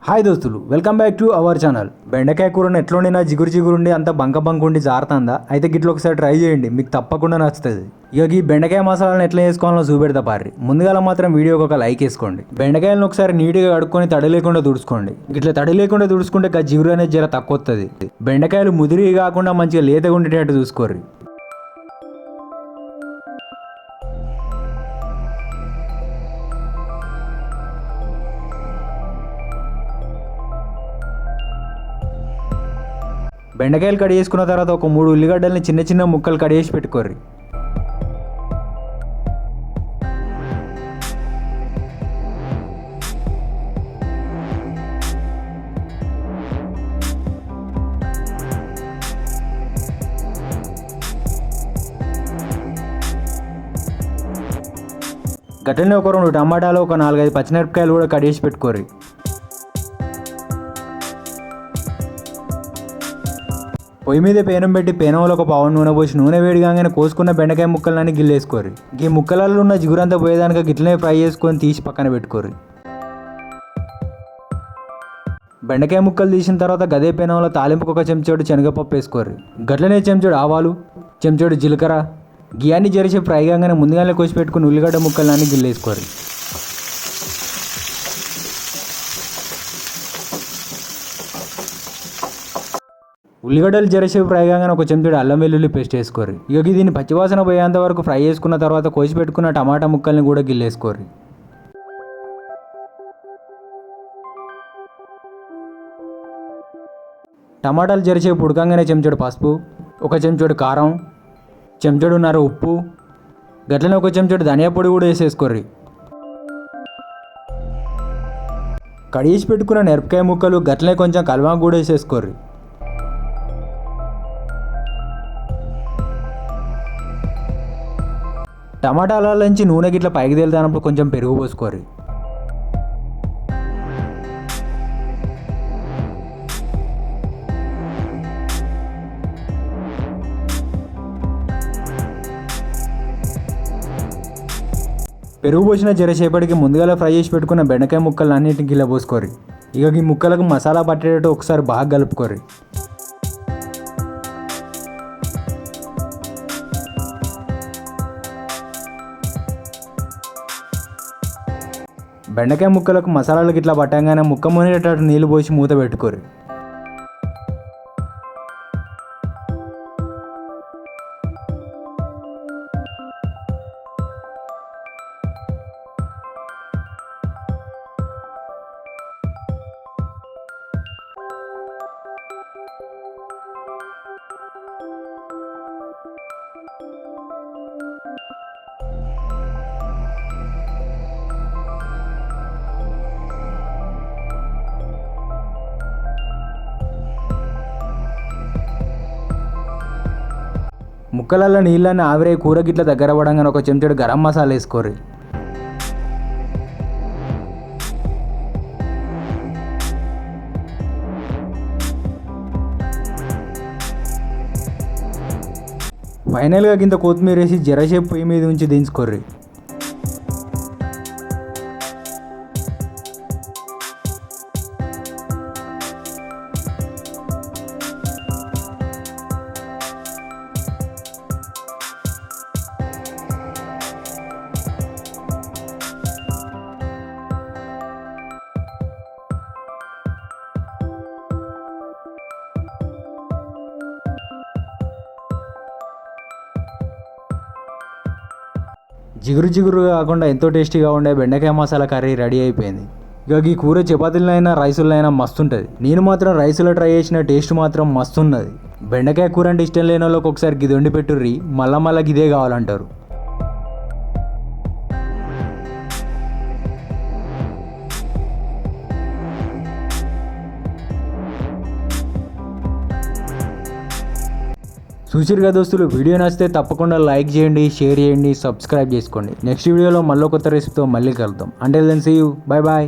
Hi దోస్తులు, welcome back to our channel. బెండకాయ కూరను ఎట్లుండినా జిగురు జిగురుండి అంత బంక ఉండి జారుతుందా? అయితే గిట్ల ఒకసారి ట్రై చేయండి, మీకు తప్పకుండా నచ్చుతుంది. ఇక ఈ బెండకాయ మసాలాను ఎట్లా చేసుకోవాలో చూపెడతా పారి. ముందుగా మాత్రం వీడియోకి ఒక లైక్ వేసుకోండి. బెండకాయలను ఒకసారి నీట్గా కడుక్కొని తడి లేకుండా తుడుచుకోండి. ఇట్లా తడి లేకుండా తుడుచుకుంటే జిగురు అనేది జర తక్కువ వస్తుంది. బెండకాయలు ముదిరి కాకుండా మంచిగా లేతగా ఉండేటట్టు చూసుకోర్రి. బెండకాయలు కట్ చేసుకున్న తర్వాత ఒక 3 ఉల్లిగడ్డల్ని చిన్న చిన్న ముక్కలు కట్ చేసి పెట్టుకోర్రి. గట్లనే ఒక 2 టమాటాలు, ఒక 4-5 పచ్చిమిరపకాయలు కూడా కట్ చేసి పెట్టుకోర్రి. పొయ్యి మీద పేనం పెట్టి పేనంలో ఒక పావు నూనె పోసి నూనె వేడిగానే కోసుకున్న బెండకాయ ముక్కలన్నీ గిల్లేసుకోరు. ఈ ముక్కలలో ఉన్న జిగురంతా పోయేదానికి గిట్లనే ఫ్రై చేసుకొని తీసి పక్కన పెట్టుకోరు. బెండకాయ ముక్కలు తీసిన తర్వాత గదే పేనంలో తాలింపుకు ఒక చెంచాడు శనగపప్పు వేసుకోరు. గట్లనే చెంచాడు ఆవాలు, చెంచాడు జీలకర్ర, గియాన్ని జరిసి ఫ్రై కాగానే ముందుగానే కోసి పెట్టుకుని ఉల్లిగడ్డ ముక్కలన్నీ గిల్లేసుకోరు. ఉల్లిగడ్డలు జరసేపు ఫ్రై కాగానే ఒక చెంచాడు అల్లం వెల్లుల్లి పేస్ట్ వేసుకోరు. ఇక దీన్ని పచ్చివాసన పోయేంత వరకు ఫ్రై చేసుకున్న తర్వాత కోసి పెట్టుకున్న టమాటా ముక్కల్ని కూడా గిల్లేసుకోరు. టమాటాలు జరసేపు ఉడకంగానే చెంచాడు పసుపు, ఒక చెంచాడు కారం, చెంచాడున్నర ఉప్పు, గట్లనే ఒక చెంచాడు ధనియా పొడి కూడా వేసేసుకోర్రి. కడిగేసి పెట్టుకున్న మిరపకాయ ముక్కలు, గట్లనే కొంచెం కల్వాంకు కూడా వేసేసుకోర్రి. టమాటాల నుంచి నూనె గిట్ల పైకి తేలుతున్నప్పుడు కొంచెం పెరుగు పోసుకోరు. పెరుగు పోసిన జరసేపటికి ముందుగా ఫ్రై చేసి పెట్టుకున్న బెండకాయ ముక్కలు అన్నింటికి గిల్ల పోసుకోరు. ఇక ఈ ముక్కలకు మసాలా పట్టేటట్టు ఒకసారి బాగా కలుపుకోరు. బెండకాయ ముక్కలకు మసాలాలు గిట్లా పట్టంగానే ముక్క మునిగేటట్టు నీళ్ళు పోసి మూత పెట్టుకోరు. ముక్కలలో నీళ్ళని ఆవిరై కూర గిట్ల దగ్గర పడంగానే ఒక చెంచాడు గరం మసాలా వేసుకోరు. ఫైనల్గా కింద కొత్తిమీర వేసి జరసేపు పొయ్యి మీద ఉంచి దించుకోర్రి. జిగురు కాకుండా ఎంతో టేస్టీగా ఉండే బెండకాయ మసాలా కర్రీ రెడీ అయిపోయింది. ఇక ఈ కూర చపాతీలైనా రైసులైనా మస్తు ఉంటుంది. నేను మాత్రం రైసులో ట్రై చేసిన టేస్ట్ మాత్రం మస్తు ఉన్నది. బెండకాయ కూర అంటే ఇష్టం లేని వాళ్ళకి ఒకసారి గిది వండి పెట్టుర్రి, మళ్ళా గిదే కావాలంటారు. చూసిరుగా దోస్తులు, వీడియో నచ్చితే తప్పకుండా లైక్ చేయండి, షేర్ చేయండి, సబ్స్క్రైబ్ చేసుకోండి. నెక్స్ట్ వీడియోలో మళ్ళీ కొత్త రెసిపీతో మళ్ళీ కలుద్దాం. Until then see you, bye bye.